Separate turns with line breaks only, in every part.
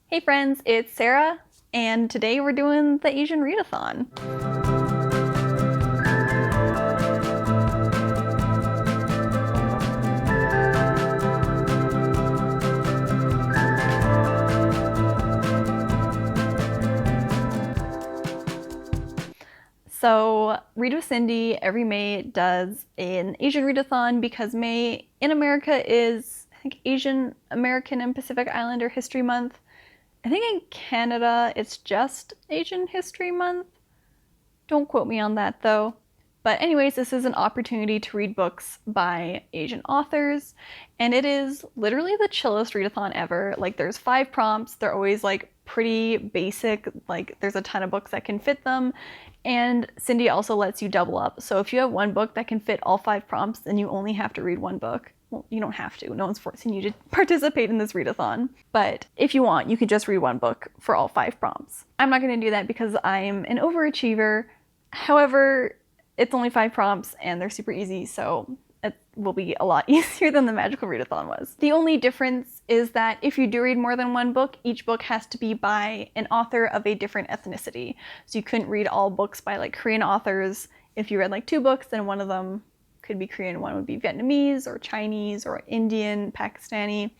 Hey friends, it's Sarah, and today we're doing the Asian Readathon. So Read with Cindy every May does an Asian Readathon because May in America is, I think, Asian American and Pacific Islander History Month. I think in Canada it's just Asian History Month. Don't quote me on that though. But anyways, this is an opportunity to read books by Asian authors, and it is literally the chillest readathon ever. Like, there's 5 prompts, they're always like pretty basic, like there's a ton of books that can fit them, and Cindy also lets you double up. So if you have one book that can fit all 5 prompts, then you only have to read one book. Well, you don't have to. No one's forcing you to participate in this readathon. But if you want, you could just read one book for all 5 prompts. I'm not going to do that because I'm an overachiever. However, it's only 5 prompts and they're super easy, so it will be a lot easier than the Magical Readathon was. The only difference is that if you do read more than one book, each book has to be by an author of a different ethnicity. So you couldn't read all books by like Korean authors. If you read like 2 books, then one of them could be Korean, one would be Vietnamese or Chinese or Indian, Pakistani.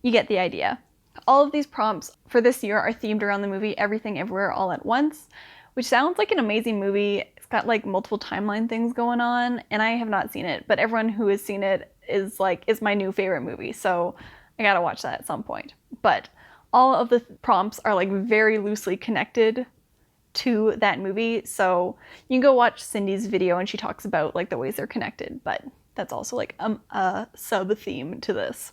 You get the idea. All of these prompts for this year are themed around the movie Everything Everywhere All at Once, which sounds like an amazing movie. It's got like multiple timeline things going on, and I have not seen it, but everyone who has seen it is my new favorite movie, so I gotta watch that at some point. But all of the prompts are like very loosely connected to that movie, so you can go watch Cindy's video and she talks about like the ways they're connected, but that's also like a sub-theme to this.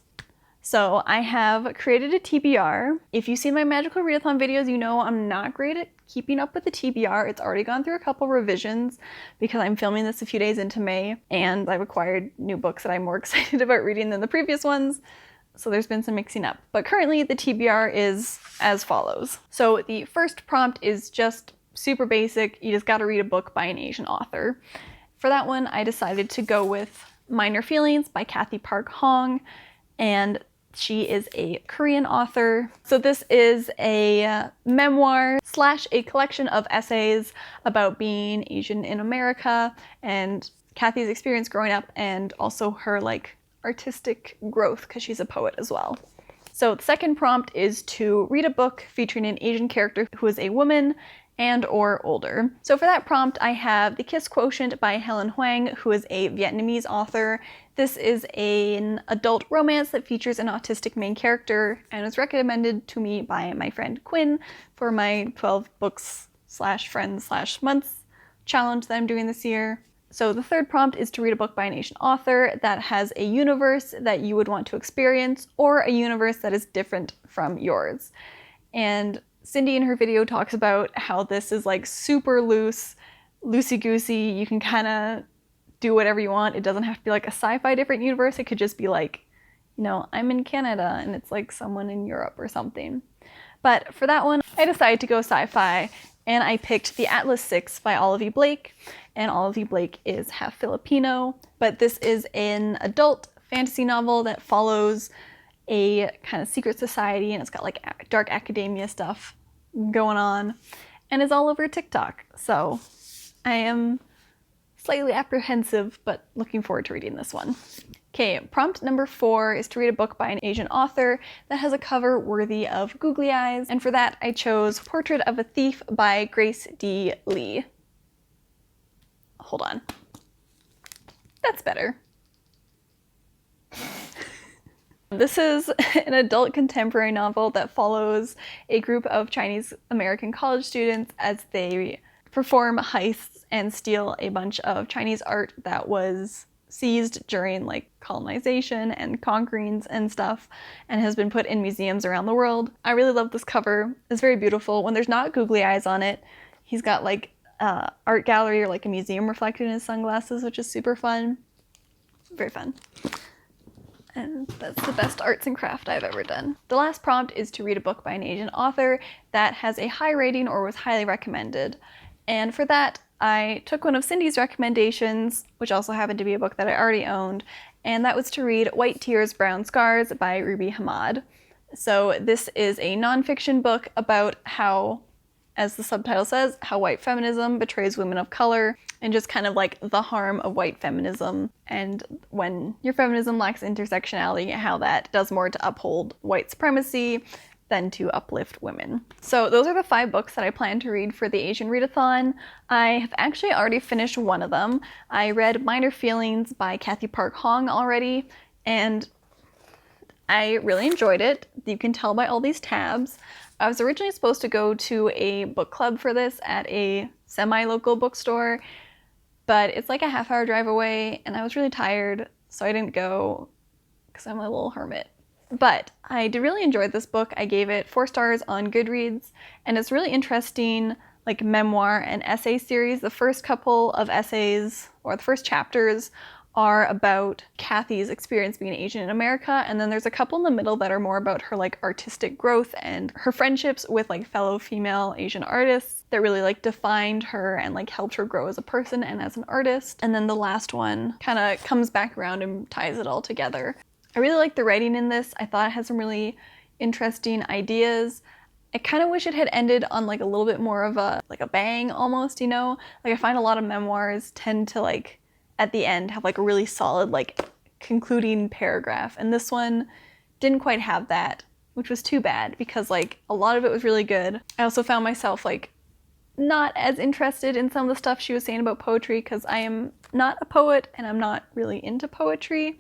So I have created a TBR. If you've seen my Magical Readathon videos, you know I'm not great at keeping up with the TBR. It's already gone through a couple revisions because I'm filming this a few days into May, and I've acquired new books that I'm more excited about reading than the previous ones. So there's been some mixing up. But currently the TBR is as follows. So the first prompt is just super basic. You just gotta read a book by an Asian author. For that one, I decided to go with Minor Feelings by Cathy Park Hong, and she is a Korean author. So this is a memoir / a collection of essays about being Asian in America and Cathy's experience growing up, and also her like artistic growth because she's a poet as well. So the second prompt is to read a book featuring an Asian character who is a woman and or older. So for that prompt, I have The Kiss Quotient by Helen Hoang, who is a Vietnamese author. This is an adult romance that features an autistic main character and was recommended to me by my friend Quinn for my 12 books / friends / months challenge that I'm doing this year. So the third prompt is to read a book by an Asian author that has a universe that you would want to experience, or a universe that is different from yours. And Cindy in her video talks about how this is like super loosey-goosey. You can kind of do whatever you want. It doesn't have to be like a sci-fi different universe. It could just be like, you know, I'm in Canada and it's like someone in Europe or something. But for that one, I decided to go sci-fi, and I picked The Atlas 6 by Olivie Blake. And Olivie Blake is half Filipino, but this is an adult fantasy novel that follows a kind of secret society, and it's got like dark academia stuff going on, and is all over TikTok. So I am slightly apprehensive, but looking forward to reading this one. Okay, prompt number 4 is to read a book by an Asian author that has a cover worthy of googly eyes, and for that I chose Portrait of a Thief by Grace D. Lee. Hold on. That's better. This is an adult contemporary novel that follows a group of Chinese American college students as they perform heists and steal a bunch of Chinese art that was seized during like colonization and conquerings and stuff, and has been put in museums around the world. I really love this cover. It's very beautiful. When there's not googly eyes on it, he's got like art gallery or like a museum reflected in his sunglasses, which is super fun. Very fun. And that's the best arts and craft I've ever done. The last prompt is to read a book by an Asian author that has a high rating or was highly recommended. And for that, I took one of Cindy's recommendations, which also happened to be a book that I already owned, and that was to read White Tears, Brown Scars by Ruby Hamad. So this is a nonfiction book about how, as the subtitle says, how white feminism betrays women of color, and just kind of like the harm of white feminism, and when your feminism lacks intersectionality, how that does more to uphold white supremacy than to uplift women. So those are the 5 books that I plan to read for the Asian Readathon. I have actually already finished one of them. I read Minor Feelings by Cathy Park Hong already, and I really enjoyed it. You can tell by all these tabs. I was originally supposed to go to a book club for this at a semi-local bookstore, but it's like a half-hour drive away, and I was really tired, so I didn't go because I'm a little hermit. But I did really enjoy this book. I gave it 4 stars on Goodreads, and it's really interesting, like memoir and essay series. The first couple of essays, or the first chapters, are about Cathy's experience being Asian in America, and then there's a couple in the middle that are more about her like artistic growth and her friendships with like fellow female Asian artists that really like defined her and like helped her grow as a person and as an artist. And then the last one kind of comes back around and ties it all together. I really like the writing in this. I thought it had some really interesting ideas. I kind of wish it had ended on like a little bit more of a bang almost, you know? Like I find a lot of memoirs tend to like at the end have like a really solid like concluding paragraph, and this one didn't quite have that, which was too bad because like a lot of it was really good. I also found myself like not as interested in some of the stuff she was saying about poetry because I am not a poet and I'm not really into poetry.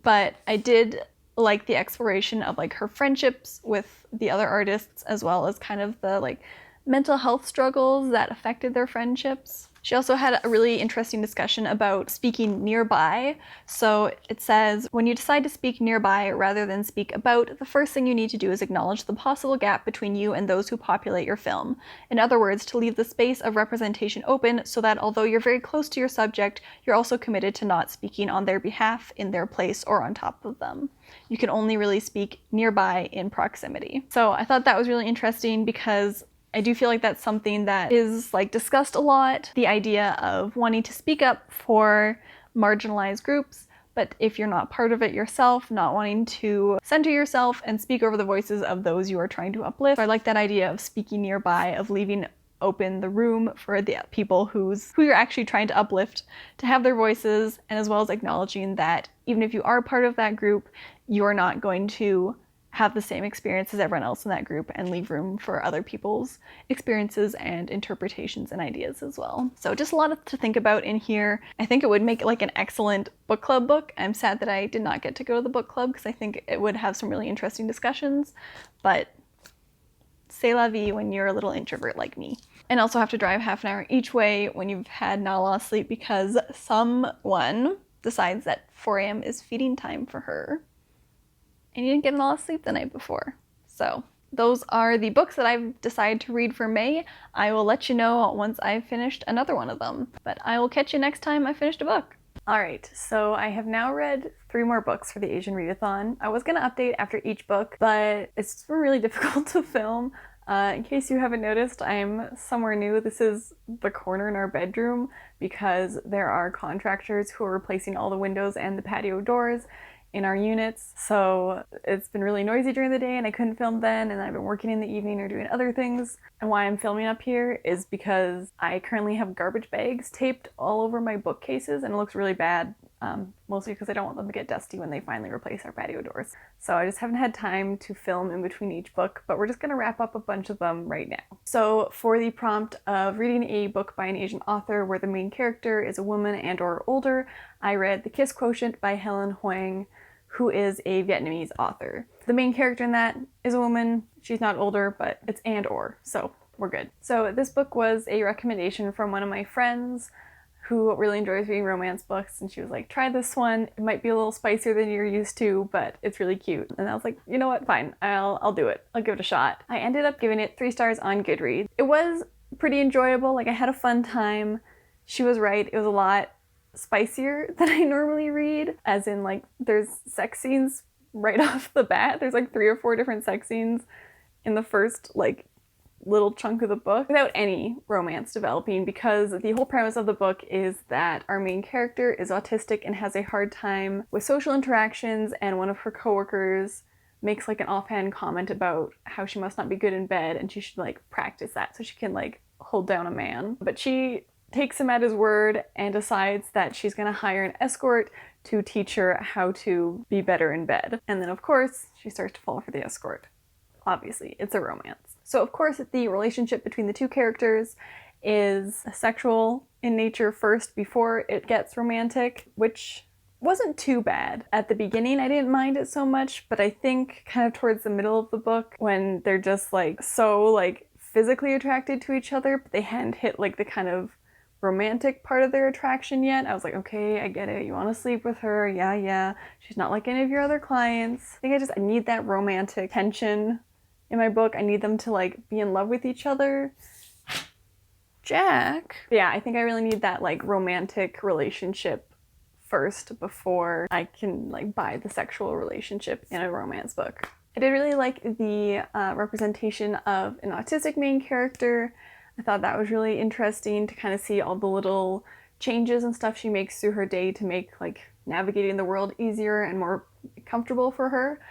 But I did like the exploration of like her friendships with the other artists, as well as kind of the like mental health struggles that affected their friendships. She also had a really interesting discussion about speaking nearby. So it says, when you decide to speak nearby rather than speak about, the first thing you need to do is acknowledge the possible gap between you and those who populate your film. In other words, to leave the space of representation open so that although you're very close to your subject, you're also committed to not speaking on their behalf, in their place, or on top of them. You can only really speak nearby in proximity. So I thought that was really interesting because I do feel like that's something that is like discussed a lot, the idea of wanting to speak up for marginalized groups, but if you're not part of it yourself, not wanting to center yourself and speak over the voices of those you are trying to uplift. So I like that idea of speaking nearby, of leaving open the room for the people who you're actually trying to uplift to have their voices, and as well as acknowledging that even if you are part of that group, you're not going to have the same experience as everyone else in that group, and leave room for other people's experiences and interpretations and ideas as well. So just a lot to think about in here. I think it would make like an excellent book club book. I'm sad that I did not get to go to the book club because I think it would have some really interesting discussions, but c'est la vie when you're a little introvert like me. And also have to drive half an hour each way when you've had not a lot of sleep because someone decides that 4 a.m. is feeding time for her. And you didn't get a lot of sleep the night before. So those are the books that I've decided to read for May. I will let you know once I've finished another one of them. But I will catch you next time I finished a book. Alright, so I have now read 3 more books for the Asian Readathon. I was going to update after each book, but it's really difficult to film. In case you haven't noticed, I'm somewhere new. This is the corner in our bedroom because there are contractors who are replacing all the windows and the patio doors in our units, so it's been really noisy during the day and I couldn't film then, and I've been working in the evening or doing other things. And why I'm filming up here is because I currently have garbage bags taped all over my bookcases and it looks really bad, mostly because I don't want them to get dusty when they finally replace our patio doors. So I just haven't had time to film in between each book, but we're just going to wrap up a bunch of them right now. So for the prompt of reading a book by an Asian author where the main character is a woman and or older, I read The Kiss Quotient by Helen Hoang, who is a Vietnamese author. The main character in that is a woman. She's not older, but it's and or, so we're good. So this book was a recommendation from one of my friends who really enjoys reading romance books, and she was like, try this one. It might be a little spicier than you're used to, but it's really cute. And I was like, you know what, fine, I'll do it. I'll give it a shot. I ended up giving it 3 stars on Goodreads. It was pretty enjoyable, like I had a fun time. She was right, it was a lot spicier than I normally read, as in like there's sex scenes right off the bat. There's like 3 or 4 different sex scenes in the first like little chunk of the book without any romance developing, because the whole premise of the book is that our main character is autistic and has a hard time with social interactions, and one of her coworkers makes like an offhand comment about how she must not be good in bed and she should like practice that so she can like hold down a man. But she takes him at his word and decides that she's gonna hire an escort to teach her how to be better in bed. And then of course she starts to fall for the escort. Obviously, it's a romance. So of course the relationship between the two characters is sexual in nature first before it gets romantic, which wasn't too bad. At the beginning, I didn't mind it so much, but I think kind of towards the middle of the book, when they're just like so like physically attracted to each other, but they hadn't hit like the kind of romantic part of their attraction yet, I was like, okay, I get it. You want to sleep with her. Yeah. She's not like any of your other clients. I think I need that romantic tension in my book. I need them to like be in love with each other. Jack. But yeah, I think I really need that like romantic relationship first before I can like buy the sexual relationship in a romance book. I did really like the representation of an autistic main character. I thought that was really interesting to kind of see all the little changes and stuff she makes through her day to make like navigating the world easier and more comfortable for her.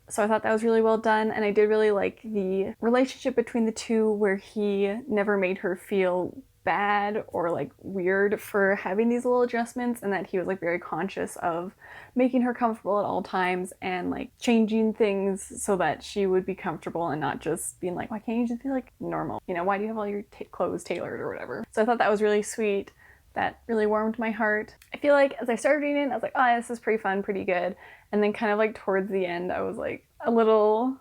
So I thought that was really well done, and I did really like the relationship between the two where he never made her feel bad or like weird for having these little adjustments, and that he was like very conscious of making her comfortable at all times and like changing things so that she would be comfortable and not just being like, why can't you just be like normal? You know, why do you have all your clothes tailored or whatever? So I thought that was really sweet. That really warmed my heart. I feel like as I started reading it, I was like, oh, this is pretty fun, pretty good. And then kind of like towards the end, I was like a little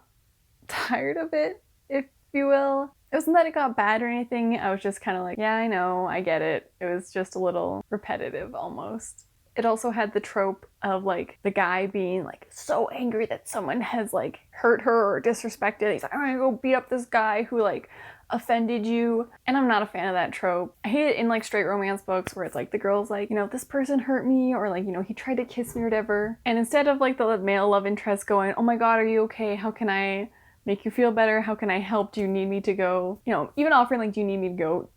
tired of it, if you will. It wasn't that it got bad or anything. I was just kind of like, yeah, I know, I get it. It was just a little repetitive almost. It also had the trope of like the guy being like so angry that someone has like hurt her or disrespected. He's like, I'm gonna go beat up this guy who like offended you. And I'm not a fan of that trope. I hate it in like straight romance books where it's like the girl's like, you know, this person hurt me, or like, you know, he tried to kiss me or whatever. And instead of like the male love interest going, oh my god, are you okay? How can I make you feel better? How can I help? Do you need me to go, you know, even offering like, do you need me to go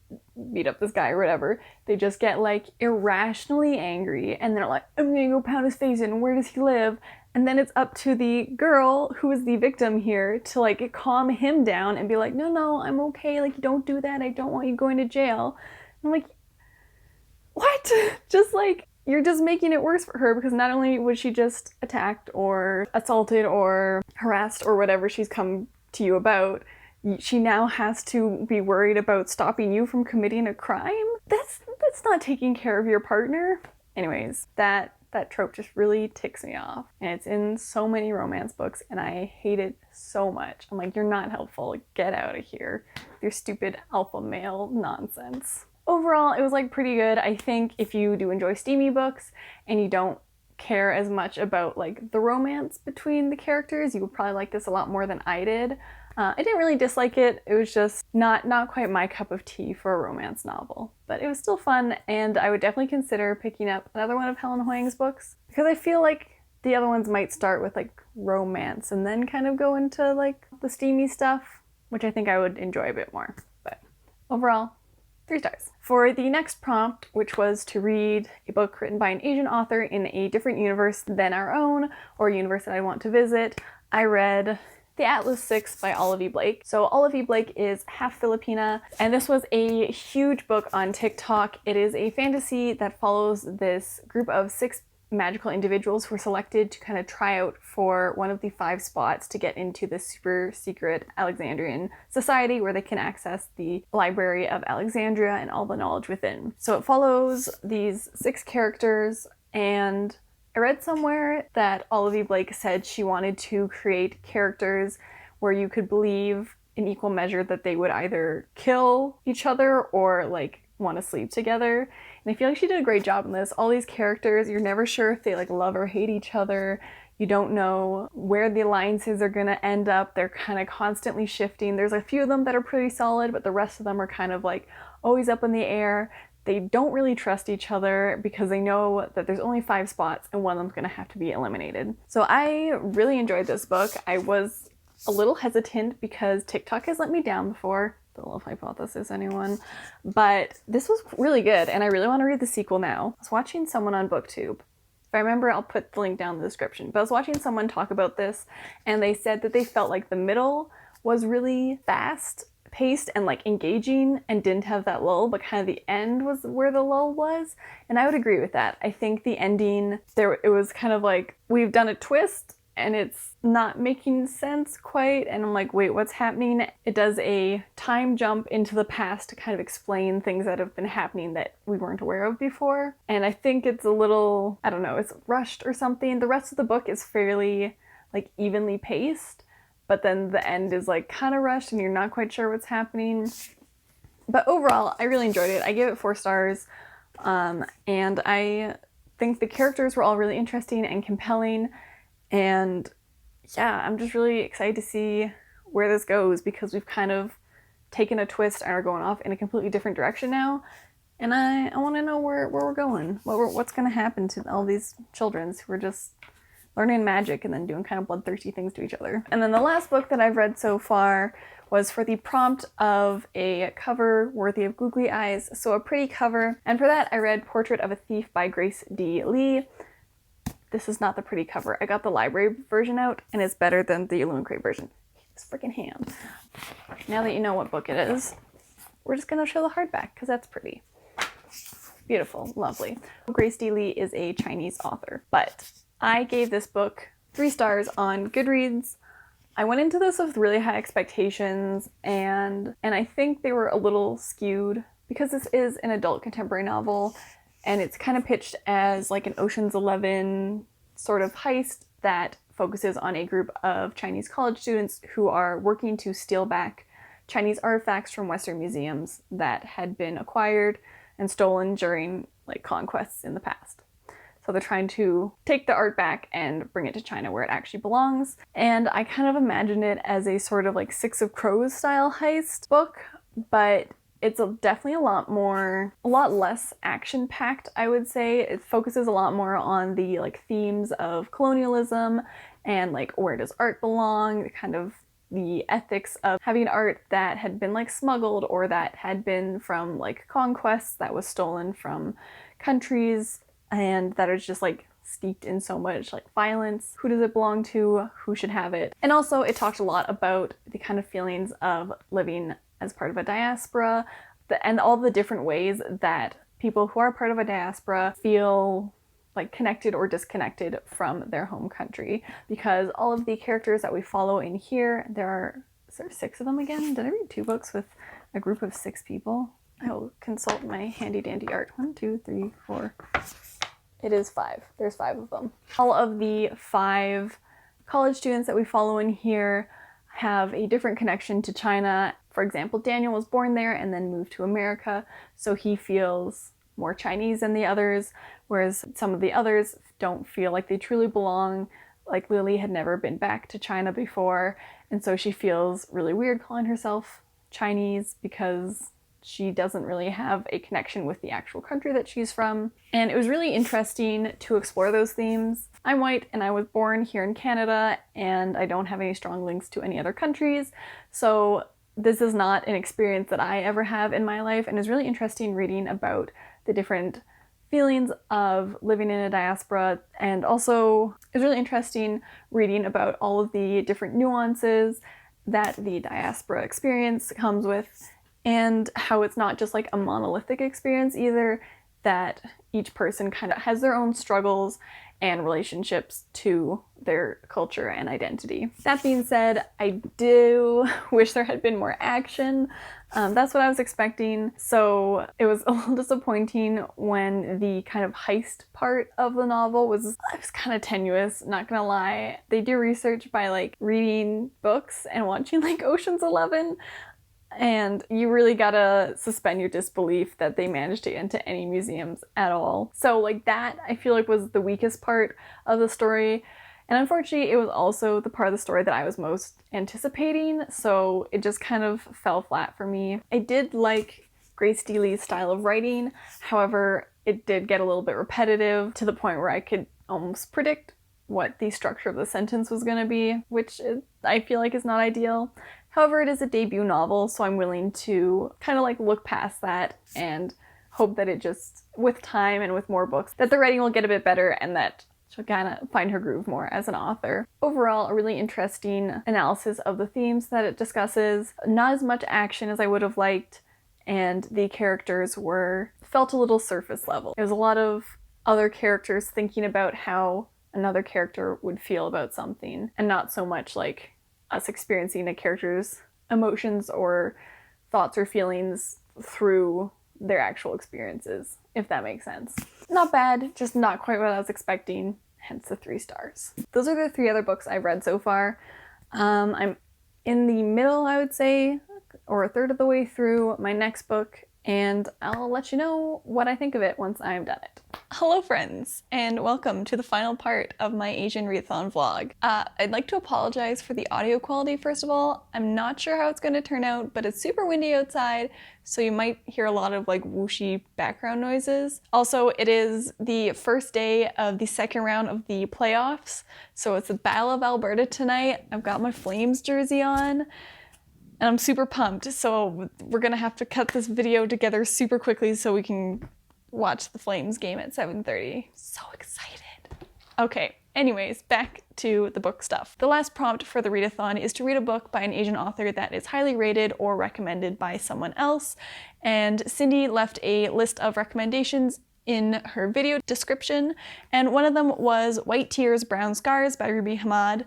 beat up this guy or whatever? They just get like irrationally angry and they're like, I'm gonna go pound his face in, where does he live? And then it's up to the girl, who is the victim here, to like calm him down and be like, no, I'm okay, like, don't do that, I don't want you going to jail. And I'm like, what? Just like, you're just making it worse for her, because not only was she just attacked or assaulted or harassed or whatever she's come to you about, she now has to be worried about stopping you from committing a crime? That's not taking care of your partner. Anyways, that trope just really ticks me off. And it's in so many romance books and I hate it so much. I'm like, you're not helpful. Get out of here. Your stupid alpha male nonsense. Overall, it was like pretty good. I think if you do enjoy steamy books and you don't care as much about like the romance between the characters, you would probably like this a lot more than I did. I didn't really dislike it. It was just not quite my cup of tea for a romance novel. But it was still fun, and I would definitely consider picking up another one of Helen Hoang's books, because I feel like the other ones might start with like romance and then kind of go into like the steamy stuff, which I think I would enjoy a bit more. But overall, 3 stars. For the next prompt, which was to read a book written by an Asian author in a different universe than our own, or a universe that I want to visit, I read The Atlas 6 by Olivie Blake. So Olivie Blake is half Filipina, and this was a huge book on TikTok. It is a fantasy that follows this group of 6 magical individuals who are selected to kind of try out for one of the 5 spots to get into the super secret Alexandrian society where they can access the Library of Alexandria and all the knowledge within. So it follows these 6 characters, and I read somewhere that Olivie Blake said she wanted to create characters where you could believe in equal measure that they would either kill each other or like want to sleep together. And I feel like she did a great job in this. All these characters, you're never sure if they like love or hate each other. You don't know where the alliances are gonna end up. They're kind of constantly shifting. There's a few of them that are pretty solid, but the rest of them are kind of like always up in the air. They don't really trust each other because they know that there's only 5 spots and one of them's gonna have to be eliminated. So I really enjoyed this book. I was a little hesitant because TikTok has let me down before. Don't know if hypothesis anyone, but this was really good and I really want to read the sequel now. I was watching someone on BookTube If I remember, I'll put the link down in the description. But I was watching someone talk about this, and they said that they felt like the middle was really fast paced and like engaging and didn't have that lull, but kind of the end was where the lull was. And I would agree with that. I think the ending there, it was kind of like, we've done a twist and it's not making sense quite, and I'm like, wait, what's happening? It does a time jump into the past to kind of explain things that have been happening that we weren't aware of before. And I think it's a little, I don't know, it's rushed or something. The rest of the book is fairly like evenly paced, but then the end is like kind of rushed and you're not quite sure what's happening. But overall, I really enjoyed it. I gave it 4 stars, and I think the characters were all really interesting and compelling. And yeah, I'm just really excited to see where this goes, because we've kind of taken a twist and are going off in a completely different direction now. And I want to know where we're going, what's going to happen to all these children who are just learning magic and then doing kind of bloodthirsty things to each other. And then the last book that I've read so far was for the prompt of a cover worthy of googly eyes, so a pretty cover. And for that, I read Portrait of a Thief by Grace D. Lee. This is not the pretty cover. I got the library version out, and it's better than the Illuminate version. This freaking hand. Now that you know what book it is, we're just gonna show the hardback, because that's pretty. Beautiful, lovely. Grace D. Lee is a Chinese author, but I gave this book 3 stars on Goodreads. I went into this with really high expectations, and I think they were a little skewed, because this is an adult contemporary novel, and it's kind of pitched as like an Ocean's 11 sort of heist that focuses on a group of Chinese college students who are working to steal back Chinese artifacts from Western museums that had been acquired and stolen during like conquests in the past. So they're trying to take the art back and bring it to China where it actually belongs. And I kind of imagined it as a sort of like Six of Crows style heist book, but it's definitely a lot less action-packed, I would say. It focuses a lot more on the like themes of colonialism and like where does art belong, kind of the ethics of having art that had been like smuggled or that had been from like conquests that was stolen from countries and that is just like steeped in so much like violence. Who does it belong to? Who should have it? And also it talked a lot about the kind of feelings of living as part of a diaspora and all the different ways that people who are part of a diaspora feel like connected or disconnected from their home country. Because all of the characters that we follow in here, is there 6 of them again? Did I read 2 books with a group of 6 people? I will consult my handy dandy art. 1, 2, 3, 4. It is 5. There's 5 of them. All of the 5 college students that we follow in here have a different connection to China. For example, Daniel was born there and then moved to America, so he feels more Chinese than the others, whereas some of the others don't feel like they truly belong. Like Lily had never been back to China before, and so she feels really weird calling herself Chinese because she doesn't really have a connection with the actual country that she's from. And it was really interesting to explore those themes. I'm white and I was born here in Canada and I don't have any strong links to any other countries, so this is not an experience that I ever have in my life, and it's really interesting reading about the different feelings of living in a diaspora. And also it's really interesting reading about all of the different nuances that the diaspora experience comes with, and how it's not just like a monolithic experience either, that each person kind of has their own struggles and relationships to their culture and identity. That being said, I do wish there had been more action. That's what I was expecting. So it was a little disappointing when the kind of heist part of the novel was kind of tenuous, not gonna lie. They do research by like reading books and watching like Ocean's 11. And you really gotta suspend your disbelief that they managed to get into any museums at all. So like that, I feel like was the weakest part of the story. And unfortunately, it was also the part of the story that I was most anticipating, so it just kind of fell flat for me. I did like Grace D. Lee's style of writing, however, it did get a little bit repetitive to the point where I could almost predict what the structure of the sentence was going to be, which I feel like is not ideal. However, it is a debut novel, so I'm willing to kind of like look past that and hope that it just, with time and with more books, that the writing will get a bit better and that she'll kind of find her groove more as an author. Overall, a really interesting analysis of the themes that it discusses. Not as much action as I would have liked, and the characters felt a little surface level. It was a lot of other characters thinking about how another character would feel about something, and not so much like us experiencing a character's emotions or thoughts or feelings through their actual experiences, if that makes sense. Not bad, just not quite what I was expecting, hence the 3 stars. Those are the 3 other books I've read so far. I'm in the middle, I would say, or a third of the way through my next book, and I'll let you know what I think of it once I'm done it. Hello friends, and welcome to the final part of my Asian Readathon vlog. I'd like to apologize for the audio quality first of all. I'm not sure how it's going to turn out, but it's super windy outside, so you might hear a lot of like whooshy background noises. Also, it is the first day of the second round of the playoffs, so it's the Battle of Alberta tonight. I've got my Flames jersey on, and I'm super pumped, so we're gonna have to cut this video together super quickly so we can watch the Flames game at 7:30. So excited. Okay, anyways, back to the book stuff. The last prompt for the readathon is to read a book by an Asian author that is highly rated or recommended by someone else, and Cindy left a list of recommendations in her video description, and one of them was White Tears, Brown Scars by Ruby Hamad,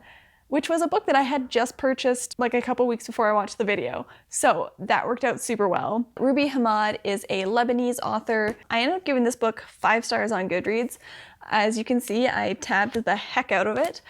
which was a book that I had just purchased like a couple weeks before I watched the video. So that worked out super well. Ruby Hamad is a Lebanese author. I ended up giving this book 5 stars on Goodreads. As you can see, I tabbed the heck out of it.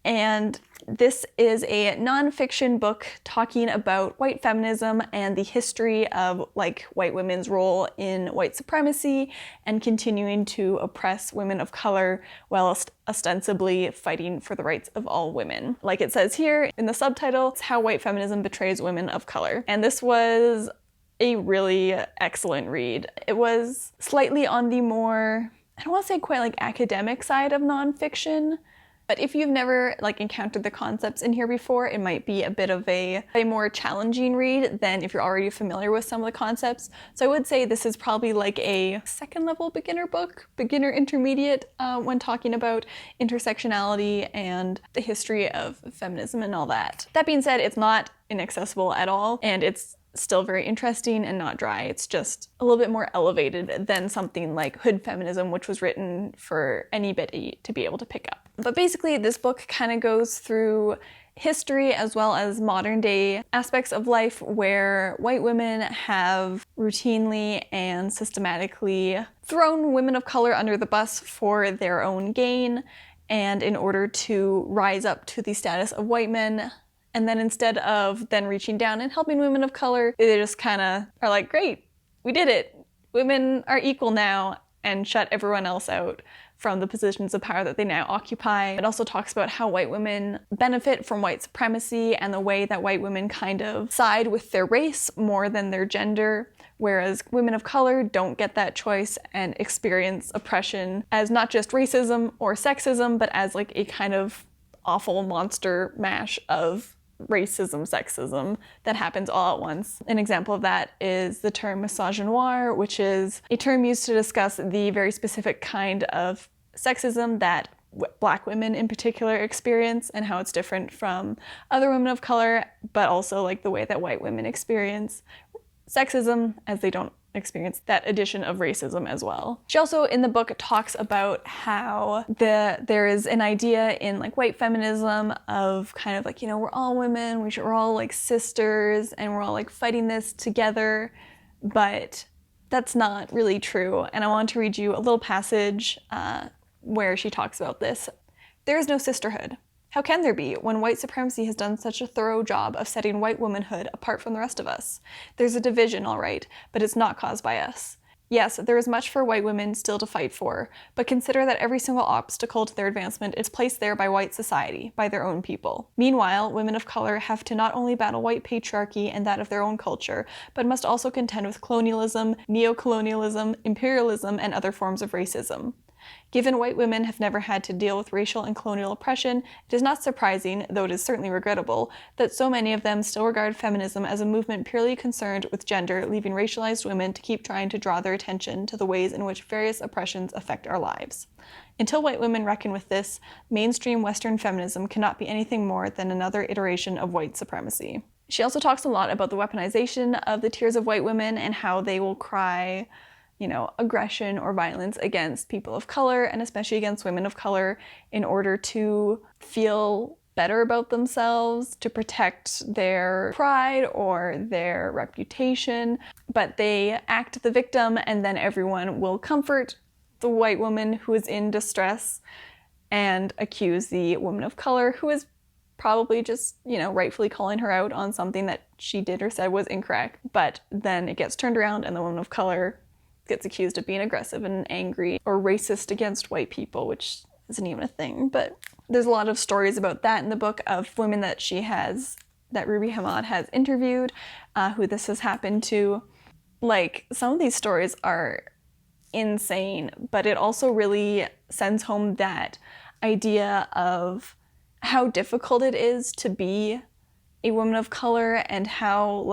And this is a nonfiction book talking about white feminism and the history of like white women's role in white supremacy and continuing to oppress women of color while ostensibly fighting for the rights of all women. Like it says here in the subtitle, it's How White Feminism Betrays Women of Color. And this was a really excellent read. It was slightly on the more, I don't want to say quite like academic side of nonfiction, but if you've never like encountered the concepts in here before, it might be a bit of a more challenging read than if you're already familiar with some of the concepts. So I would say this is probably like a second level beginner book, beginner intermediate, when talking about intersectionality and the history of feminism and all that. That being said, it's not inaccessible at all, and it's still very interesting and not dry. It's just a little bit more elevated than something like Hood Feminism, which was written for anybody to be able to pick up. But basically this book kind of goes through history as well as modern day aspects of life where white women have routinely and systematically thrown women of color under the bus for their own gain and in order to rise up to the status of white men. And then instead of then reaching down and helping women of color, they just kind of are like, great, we did it. Women are equal now, and shut everyone else out from the positions of power that they now occupy. It also talks about how white women benefit from white supremacy and the way that white women kind of side with their race more than their gender, whereas women of color don't get that choice and experience oppression as not just racism or sexism, but as like a kind of awful monster mash of racism, sexism that happens all at once. An example of that is the term misogynoir, which is a term used to discuss the very specific kind of sexism that Black women in particular experience and how it's different from other women of color, but also like the way that white women experience sexism as they don't experience that addition of racism as well. She also in the book talks about how there is an idea in like white feminism of kind of like, you know, we're all women, we're all like sisters and we're all like fighting this together, but that's not really true. And I want to read you a little passage where she talks about this. There is no sisterhood. How can there be when white supremacy has done such a thorough job of setting white womanhood apart from the rest of us? There's a division, all right, but it's not caused by us. Yes, there is much for white women still to fight for, but consider that every single obstacle to their advancement is placed there by white society, by their own people. Meanwhile, women of color have to not only battle white patriarchy and that of their own culture, but must also contend with colonialism, neo-colonialism, imperialism, and other forms of racism. Given white women have never had to deal with racial and colonial oppression, it is not surprising, though it is certainly regrettable, that so many of them still regard feminism as a movement purely concerned with gender, leaving racialized women to keep trying to draw their attention to the ways in which various oppressions affect our lives. Until white women reckon with this, mainstream Western feminism cannot be anything more than another iteration of white supremacy. She also talks a lot about the weaponization of the tears of white women and how they will cry, aggression or violence against people of color, and especially against women of color, in order to feel better about themselves, to protect their pride or their reputation. But they act the victim, and then everyone will comfort the white woman who is in distress and accuse the woman of color who is probably just, rightfully calling her out on something that she did or said was incorrect. But then it gets turned around and the woman of color gets accused of being aggressive and angry or racist against white people, which isn't even a thing. But there's a lot of stories about that in the book of women that Ruby Hamad has interviewed, who this has happened to. Like, some of these stories are insane, but it also really sends home that idea of how difficult it is to be a woman of color and how,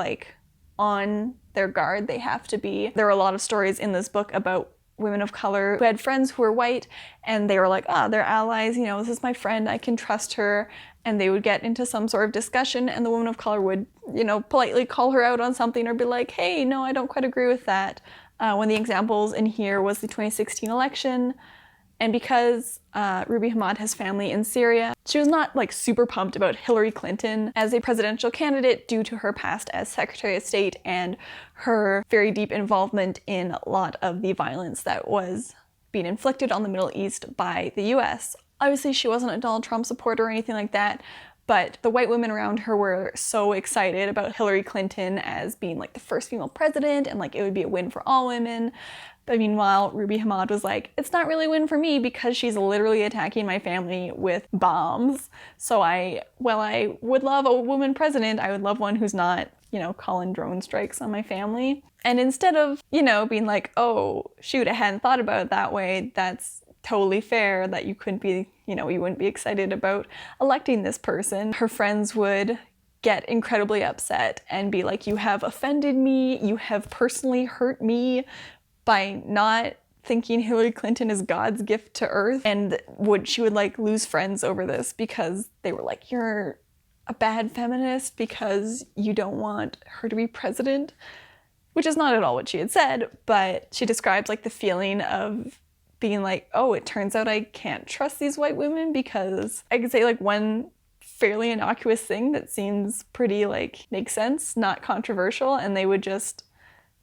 on their guard they have to be. There are a lot of stories in this book about women of color who had friends who were white, and they were like, they're allies, this is my friend, I can trust her. And they would get into some sort of discussion, and the woman of color would, politely call her out on something or be like, hey, no, I don't quite agree with that. One of the examples in here was the 2016 election. And because Ruby Hamad has family in Syria, she was not super pumped about Hillary Clinton as a presidential candidate due to her past as Secretary of State and her very deep involvement in a lot of the violence that was being inflicted on the Middle East by the US. Obviously, she wasn't a Donald Trump supporter or anything like that, but the white women around her were so excited about Hillary Clinton as being the first female president, and it would be a win for all women. But meanwhile, Ruby Hamad was like, it's not really a win for me because she's literally attacking my family with bombs. So I would love a woman president, I would love one who's not, calling drone strikes on my family. And instead of, being like, oh, shoot, I hadn't thought about it that way, that's totally fair that you couldn't be, you wouldn't be excited about electing this person, her friends would get incredibly upset and be like, you have offended me, you have personally hurt me by not thinking Hillary Clinton is God's gift to earth. And she would lose friends over this because they were like, you're a bad feminist because you don't want her to be president, which is not at all what she had said, but she describes the feeling of being like, oh, it turns out I can't trust these white women, because I could say one fairly innocuous thing that seems pretty makes sense, not controversial, and they would just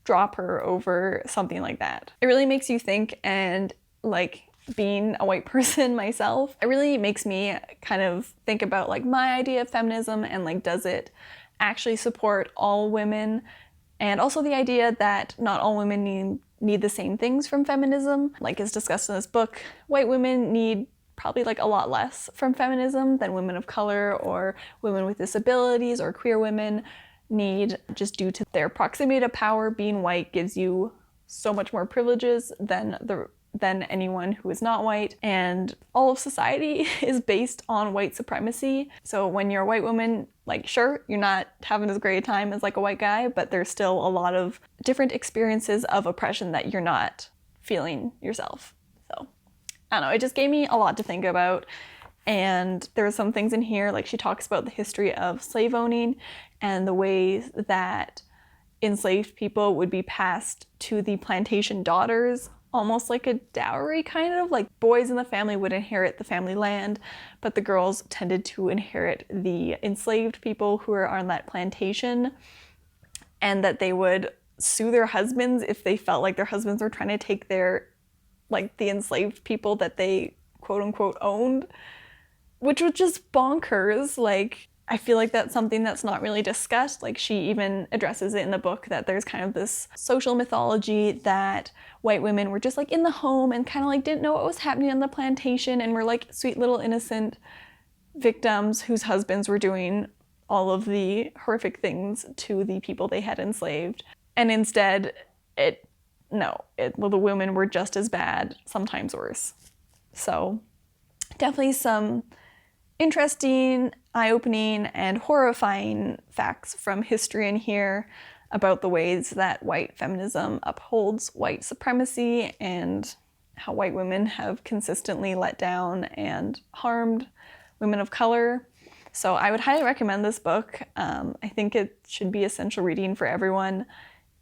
drop her over something like that. It really makes you think, and being a white person myself, it really makes me kind of think about my idea of feminism and does it actually support all women, and also the idea that not all women need the same things from feminism. As discussed in this book, white women need probably a lot less from feminism than women of color or women with disabilities or queer women need, just due to their proximity to power. Being white gives you so much more privileges than anyone who is not white, and all of society is based on white supremacy. So when you're a white woman, sure, you're not having as great a time as a white guy, but there's still a lot of different experiences of oppression that you're not feeling yourself. So I don't know, it just gave me a lot to think about. And there are some things in here, she talks about the history of slave owning and the ways that enslaved people would be passed to the plantation daughters, almost like a dowry kind of. Boys in the family would inherit the family land, but the girls tended to inherit the enslaved people who were on that plantation, and that they would sue their husbands if they felt like their husbands were trying to take their, the enslaved people that they quote unquote owned, which was just bonkers. I feel like that's something that's not really discussed. She even addresses it in the book that there's kind of this social mythology that white women were just in the home and kind of didn't know what was happening on the plantation and were sweet little innocent victims whose husbands were doing all of the horrific things to the people they had enslaved. And instead, no, well, the women were just as bad, sometimes worse. So definitely some interesting, eye-opening, and horrifying facts from history in here about the ways that white feminism upholds white supremacy and how white women have consistently let down and harmed women of color. So I would highly recommend this book. I think it should be essential reading for everyone.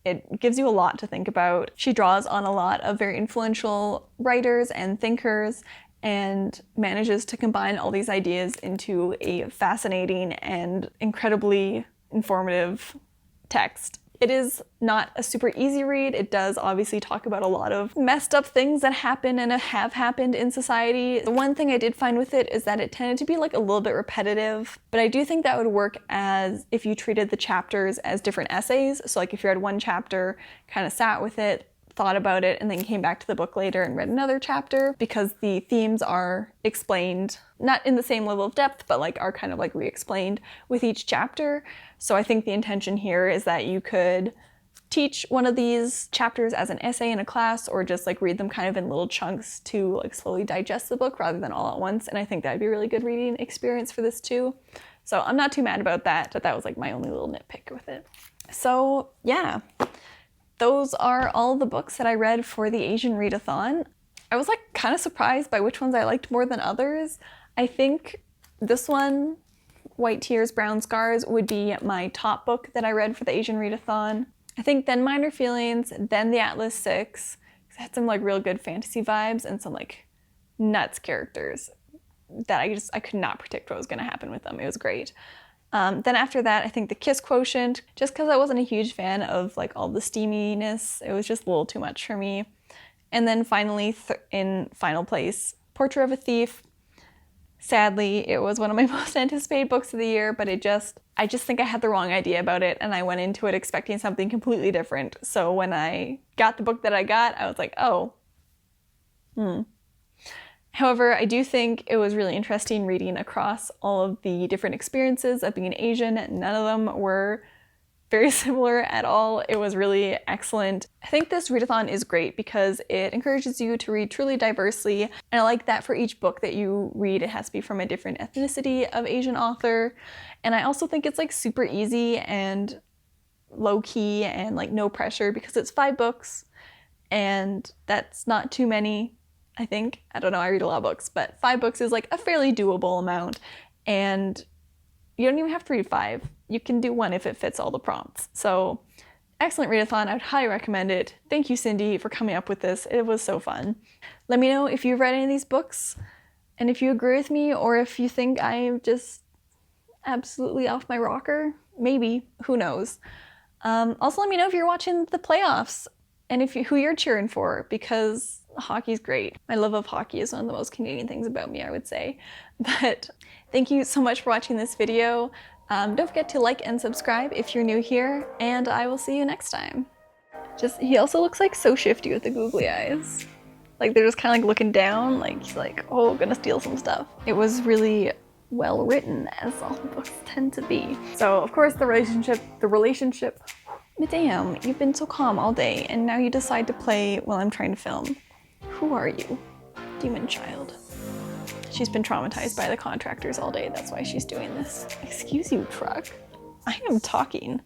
It gives you a lot to think about. She draws on a lot of very influential writers and thinkers and manages to combine all these ideas into a fascinating and incredibly informative text. It is not a super easy read. It does obviously talk about a lot of messed up things that happen and have happened in society. The one thing I did find with it is that it tended to be like a little bit repetitive, but I do think that would work as if you treated the chapters as different essays. So like if you read one chapter, kind of sat with it, thought about it, and then came back to the book later and read another chapter, because the themes are explained, not in the same level of depth, but like are kind of like re-explained with each chapter. So I think the intention here is that you could teach one of these chapters as an essay in a class, or just like read them kind of in little chunks to like slowly digest the book rather than all at once. And I think that'd be a really good reading experience for this too. So I'm not too mad about that, but that was like my only little nitpick with it. So yeah. Those are all the books that I read for the Asian Readathon. I was like kind of surprised by which ones I liked more than others. I think this one, White Tears, Brown Scars, would be my top book that I read for the Asian Readathon. I think then Minor Feelings, then The Atlas Six. It had some like real good fantasy vibes and some like nuts characters that I could not predict what was going to happen with them. It was great. Then after that, I think the Kiss Quotient, just because I wasn't a huge fan of like all the steaminess, it was just a little too much for me. And then finally, in final place, Portrait of a Thief. Sadly, it was one of my most anticipated books of the year, but I just think I had the wrong idea about it, and I went into it expecting something completely different. So when I got the book that I got, I was like, oh, However, I do think it was really interesting reading across all of the different experiences of being Asian. None of them were very similar at all. It was really excellent. I think this readathon is great because it encourages you to read truly diversely, and I like that for each book that you read, it has to be from a different ethnicity of Asian author. And I also think it's like super easy and low-key and like no pressure because it's 5 books, and that's not too many. I think. I don't know, I read a lot of books, but 5 books is like a fairly doable amount, and you don't even have to read 5. You can do 1 if it fits all the prompts. So excellent readathon. I would highly recommend it. Thank you, Cindy, for coming up with this. It was so fun. Let me know if you've read any of these books and if you agree with me, or if you think I am just absolutely off my rocker. Maybe. Who knows? Also, let me know if you're watching the playoffs and who you're cheering for, because hockey's great. My love of hockey is one of the most Canadian things about me, I would say. But thank you so much for watching this video. Don't forget to like and subscribe if you're new here, and I will see you next time. He also looks like so shifty with the googly eyes. Like they're just kind of like looking down, like he's like, oh, gonna steal some stuff. It was really well written, as all books tend to be. So of course the relationship, damn, you've been so calm all day and now you decide to play while I'm trying to film. Who are you? Demon child. She's been traumatized by the contractors all day. That's why she's doing this. Excuse you, truck. I am talking.